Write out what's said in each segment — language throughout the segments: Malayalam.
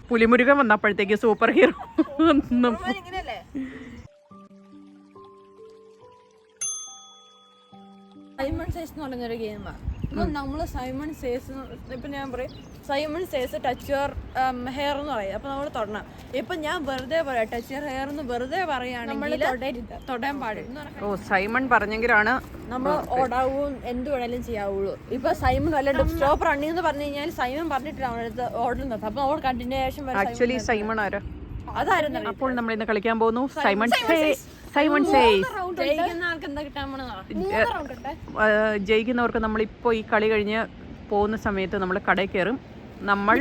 പുലിമുരുകൻ വന്നപ്പോഴത്തേക്ക് സൂപ്പർ ഹീറോ സൈമൺ സേസ് എന്ന് പറഞ്ഞൊരു ഗെയിമാണ്. ഇപ്പം നമ്മൾ സൈമൺ സേസ് ഇപ്പം ഞാൻ പറയും Simon says touch your hair എന്ന് പറയും. അപ്പം നമ്മൾ തൊടണം. ഇപ്പം ഞാൻ വെറുതെ പറയാം ടച്ച് യുവർ ഹെയർ എന്ന് വെറുതെ പറയുകയാണെങ്കിൽ തൊടാൻ പാടില്ല. ഓ സൈമൺ പറഞ്ഞെങ്കിലാണ് നമ്മൾ ഓടാവും എന്ത് വേണേലും ചെയ്യാവുള്ളൂ. ഇപ്പൊ സൈമൺ വല്ല സ്റ്റോപ്പ് റണ്ണിങ് എന്ന് പറഞ്ഞു കഴിഞ്ഞാൽ സൈമൺ പറഞ്ഞിട്ടാണ് അവനടുത്ത് ഓടുന്നത്. അപ്പൊ നമ്മൾ കണ്ടിന്യൂഷൻ ആക്ച്വലി സൈമൺ ആരാ അതായിരുന്നു. അപ്പോൾ നമ്മൾ ഇന്ന് കളിക്കാൻ പോകുന്നു സൈമൺ സേസ്. ജയിക്കുന്നവർക്ക് നമ്മളിപ്പോൾ ഈ കളി കഴിഞ്ഞ് പോകുന്ന സമയത്ത് നമ്മൾ കടയിൽ കയറും. നമ്മൾ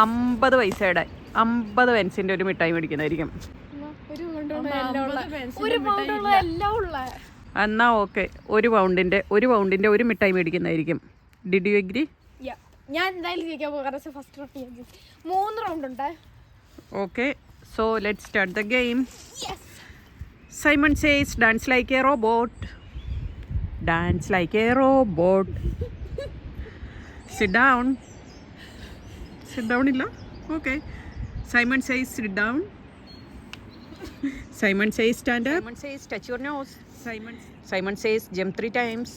50 പൈസയുടെ 50 പെൻസിന്റെ ഒരു മിഠായി മേടിക്കുന്നതായിരിക്കും. എന്നാ ഓക്കെ, ഒരു പൗണ്ടിന്റെ ഒരു മിഠായി മേടിക്കുന്നതായിരിക്കും. Did you agree? ഞാൻ എന്തായാലും ജയിക്കാൻ പോകാം. ഫസ്റ്റ് റൗണ്ട് 3 റൗണ്ട് ഉണ്ട്. Okay, so let's start the game. Yes. Simon says, dance like a robot. Dance like a robot. Sit down. Sit down illa? Okay. Simon says, sit down. Simon says, stand up. Simon says, touch your nose. Simon says, jump 3 times.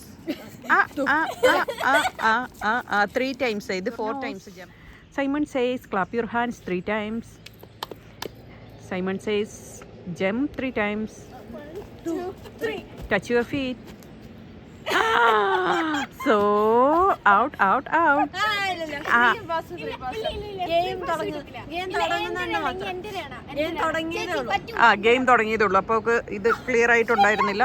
3 times. This 4 times jump. Simon says, clap your hands 3 times. Simon says, jump 3 times. 1, 2, 3. Touch your feet. So, out. Game തുടങ്ങിയതേ ഉള്ളൂ. അപ്പോൾ ഇത് ക്ലിയർ ആയിട്ടുണ്ടായിരുന്നില്ല.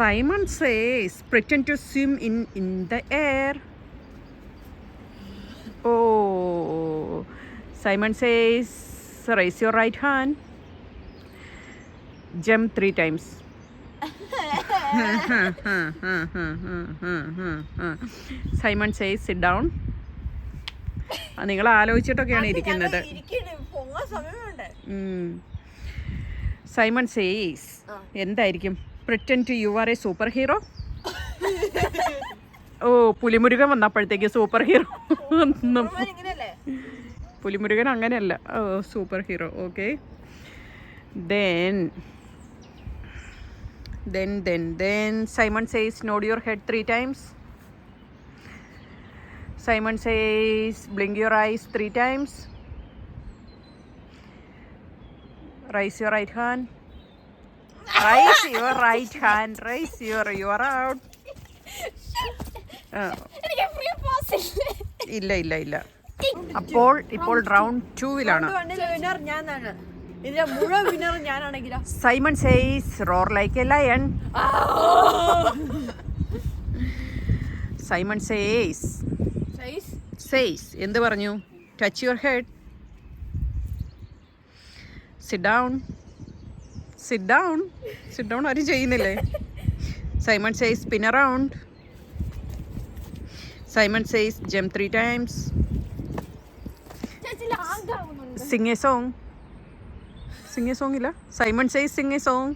Simon says, pretend to swim in the air. Oh, Simon says, raise your right hand. Jump 3 times. Simon says, sit down. നിങ്ങൾ ആലോചിച്ചിട്ടൊക്കെയാണ് ഇരിക്കുന്നത്. Simon says, എന്തായിരിക്കും? Pretend you are a superhero. ഓ പുലിമുരുകൻ വന്നപ്പോഴത്തേക്ക് സൂപ്പർ ഹീറോ. പുലിമുരുകൻ അങ്ങനെയല്ല. ഓ super hero. Okay. Then Simon says, nod your head 3 times. Simon says, blink your eyes 3 times. Raise your right hand. Raise your right hand. You are out. ഇല്ല. ഇപ്പോൾ round 2-ലാണ്. Simon says, roar like a lion. Simon says എന്ത് പറഞ്ഞു? Touch your head. Sit down. ആരും ചെയ്യുന്നില്ലേ? Simon says, spin around. Simon says, jump 3 times. Sing a song illa. Simon says, sing a song.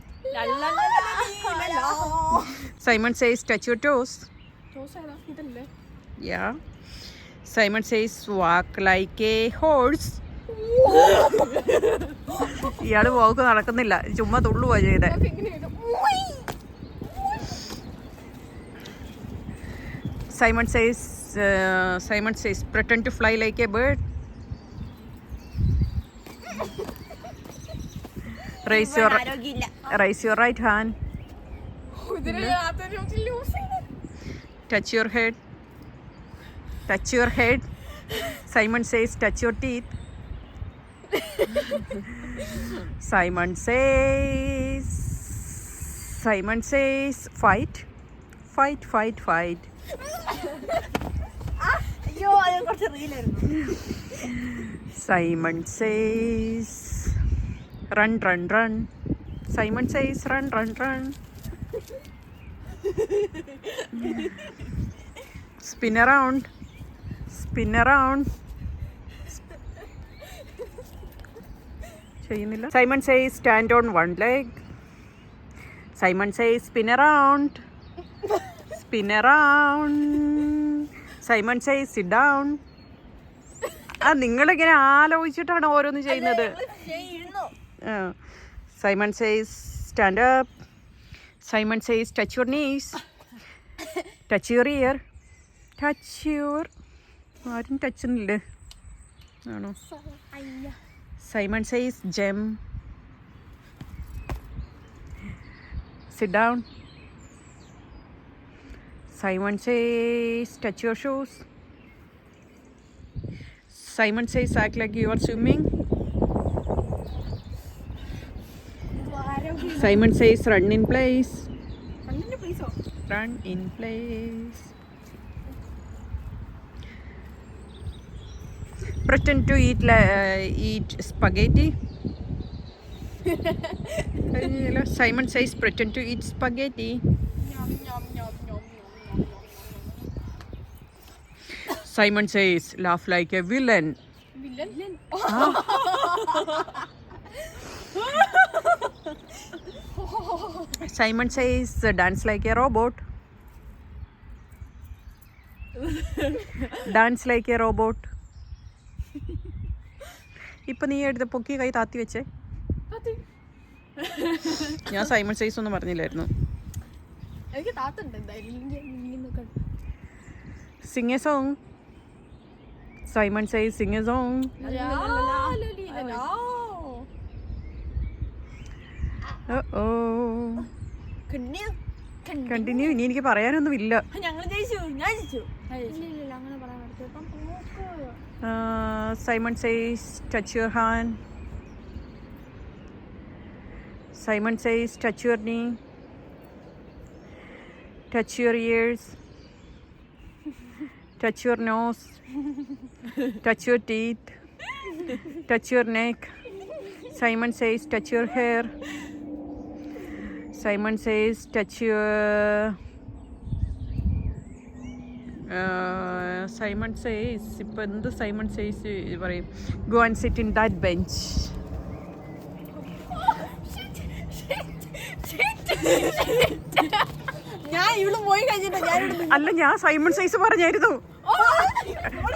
Simon says, touch your toes. Yeah. Simon says, walk like a horse. ഇയാള് walk നടക്കുന്നില്ല, ചുമ്മാ തുള്ളുവാ ചെയ്തേ. Simon says, pretend to fly like a bird. Raise your right hand. Touch your head. Simon says, touch your teeth. Simon says, fight. Simon says, run. Simon says, run. Spin around. ചെയ്യുന്നില്ല. Simon says stand on one leg. Simon says spin around. Spin around. Simon says sit down. നിങ്ങളിങ്ങനെ ആലോചിച്ചിട്ടാണ് ഓരോന്ന് ചെയ്യുന്നത്. Simon says stand up. Simon says touch your knees. Touch your ear. Touch your. ആരും ടച്ചുന്നില്ലേ ആണോ? Simon says gem. Sit down. Simon says touch your shoes. Simon says act like you are swimming. Simon says run in place. Run in place. Pretend to eat spaghetti. Simon says pretend to eat spaghetti. Simon says laugh like a villain. Simon says dance like a robot. Dance like a robot. ഇപ്പം നീ എടുത്ത് പൊക്കി കൈ താത്തി വെച്ചേ. ഞാൻ സൈമൺ സൈസ് ഒന്നും പറഞ്ഞില്ലായിരുന്നു. Sing a song. Simon says sing a song. Continue. ഇനി എനിക്ക് പറയാനൊന്നുമില്ല. Simon says touch your hand. Simon says touch your knee. Touch your ears. Touch your nose. Touch your teeth. Touch your neck. Simon says touch your hair. Simon says touch your Simon says ഇപ്പം എന്ത് Simon says പറയും? Go and sit in that bench. അല്ല, ഞാൻ സൈമൺ സൈസ് പറഞ്ഞായിരുന്നു.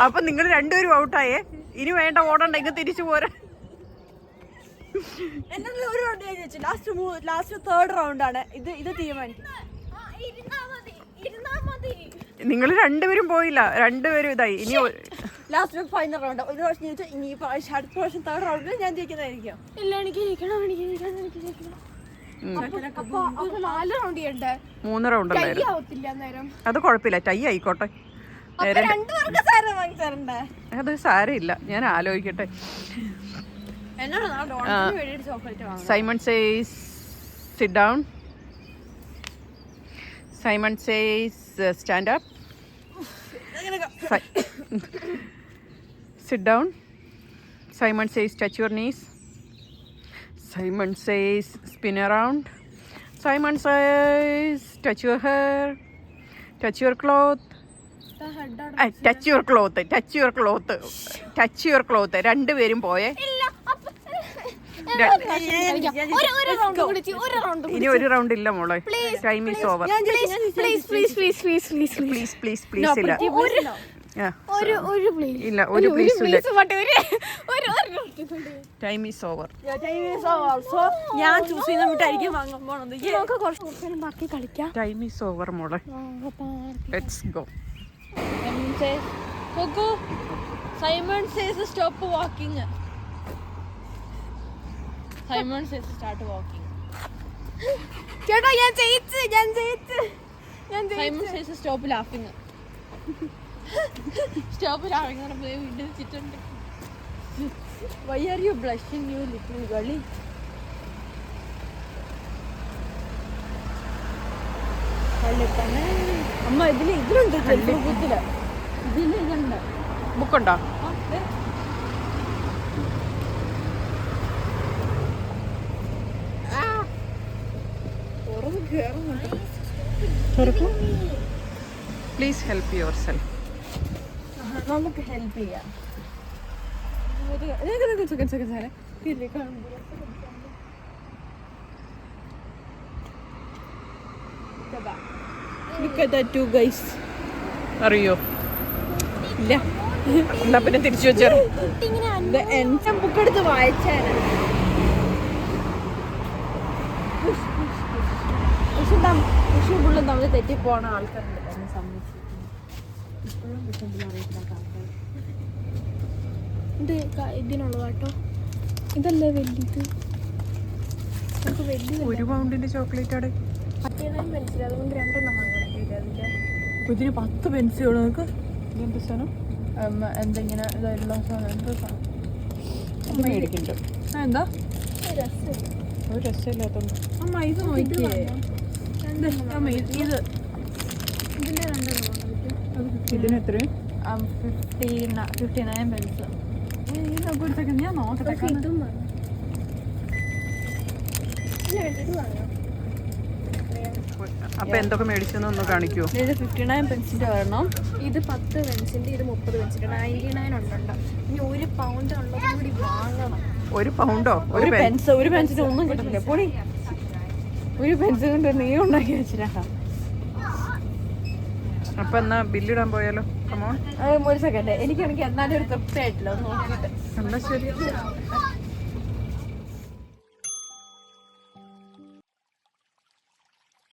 അപ്പൊ നിങ്ങൾ രണ്ടുപേരും ഔട്ടായേ. ഇനി വേണ്ട, ഓടണ്ട, ഇങ്ങ് തിരിച്ചു പോരാ. എന്നോട് ഒരു റൗണ്ട് കഴിഞ്ഞു. ലാസ്റ്റ് തേർഡ് റൗണ്ട് ആണ് ഇത് തീരുമാനിക്കും. നിങ്ങൾ രണ്ടുപേരും പോയില്ല, രണ്ടുപേരും ഇതായി. ഇനി ലാസ്റ്റ് ഫൈനൽ റൗണ്ട്. ഒരു പ്രാവശ്യം ജയിച്ചു, ഇനി അടുത്ത പ്രാവശ്യം തേർഡ് റൗണ്ടിൽ ഞാൻ ജയിക്കുന്നതായിരിക്കും. ഇല്ല, എനിക്ക് ജയിക്കണം. 4 റൗണ്ട് ചെയ്യണ്ടേ? 3 റൗണ്ട് ടൈ ആവത്തില്ല അന്നേരം. അത് കുഴപ്പമില്ല, ടൈ ആയിക്കോട്ടെ. അത് സാരമില്ല, ഞാൻ ആലോചിക്കട്ടെ. Simon says sit down. Simon says stand up. Sit down. Simon says touch your knees. Simon says spin around. Simon says touch your hair. Touch your cloth. Touch your cloth. Touch your cloth. Touch your cloth. രണ്ടുപേരും പോയേ. ഇനി ഒരു റൗണ്ട് ഇല്ല മോളെ. Time is over. പ്ലീസ് ഇല്ല. ഇല്ല, ഒരു പ്ലീസും ഇല്ല. Time is over. ഞാൻ ചൂസ് ചെയ്യുന്ന മിഠായിരിക്കും വാങ്ങാൻ പോണത്. ബാക്കി കളിക്കാം. ടൈം ഈസ് ഓവർ മോളെ. Let's go. Simon says stop walking. Simon says start walking. ചേട്ടാ, ഞാൻ ജയിച്ചു. Simon says stop laughing. Stop laughing. വീണ്ടും ചിറ്റുണ്ട്. Why are you blushing, you little girl? അമ്മ ഇതിലുണ്ട് ബുക്കുണ്ടോ? Please help yourself. നമുക്ക് ഹെൽപ്പ് ചെയ്യാം. Look at that too, guys. അറിയോ? ഇല്ല. എന്നാ പിന്നെ തിരിച്ചു വെച്ചാൽ എന്റെ ബുക്ക് എടുത്ത് വായിച്ചാണ്. പക്ഷെ പുള്ളും തമ്മിൽ തെറ്റിപ്പോണ ആൾക്കാരുണ്ട് എന്നെ സംബന്ധിച്ചിരിക്കുന്നു. ഇപ്പോഴും പക്ഷെ അറിയത്തില്ലാത്ത ആൾക്കാർ. ഇത് ഇതിനുള്ളത് കേട്ടോ. ഇതല്ലേ വലുത്. നമുക്ക് വലുത് 1 പൗണ്ടിന്റെ ചോക്ലേറ്റ് ആണ്. പെൻസിൽ അതുകൊണ്ട് 2 വാങ്ങണം. അതിന്റെ ഇതിന് 10 പെൻസിൽ നമുക്ക് എന്ത് സാധനം എന്തെങ്ങനെ ഇതായിട്ടുള്ള സാധനം എന്തോ സാധനം മേടിക്കുന്നുണ്ട്. എന്താ ഒരു രസമില്ലാത്തോണ്ട്. അമ്മ ഇത് നോക്കിയേ. അമ്മ ഇത് ഇതിന്റെ 2 വാങ്ങണം. ഇതിന് എത്രയും 59 പെൻസിൽ. ഞാൻ നോക്കട്ടെ. ഇതും വാങ്ങാം. ഇത് വാങ്ങാം. അപ്പൊ എന്തൊക്കെ മേടിച്ചെന്ന് ഒന്ന് കാണിക്കുവോ? ഇത് 59 പെൻസിന്റെ ഒരെണ്ണം. ഇത് 10 പെൻസിന്റെ, ഇത് 30 പെൻസിന്റെ 99 ഉണ്ടോ. ഇനി 1 പൗണ്ട് ഉള്ളതും കൂടി വാങ്ങണം. 1 പൗണ്ടോ? ഒരു പെൻസിൽ ഒന്നും കിട്ടുന്നില്ല. പൊടി ഒരു പെൻസിൽ കൊണ്ട് നീ ഉണ്ടാക്കി വെച്ചിട്ടാ. അപ്പൊ എന്നാ ബില്ലിടാൻ പോയാലോ? കമോൺ. ഒരു സെക്കൻഡ്, എനിക്കാണെങ്കിൽ എന്നാലും ഒരു തൃപ്തിയായിട്ടില്ല. ഒന്ന് നോക്കിയിട്ട് എന്നാ ശരി.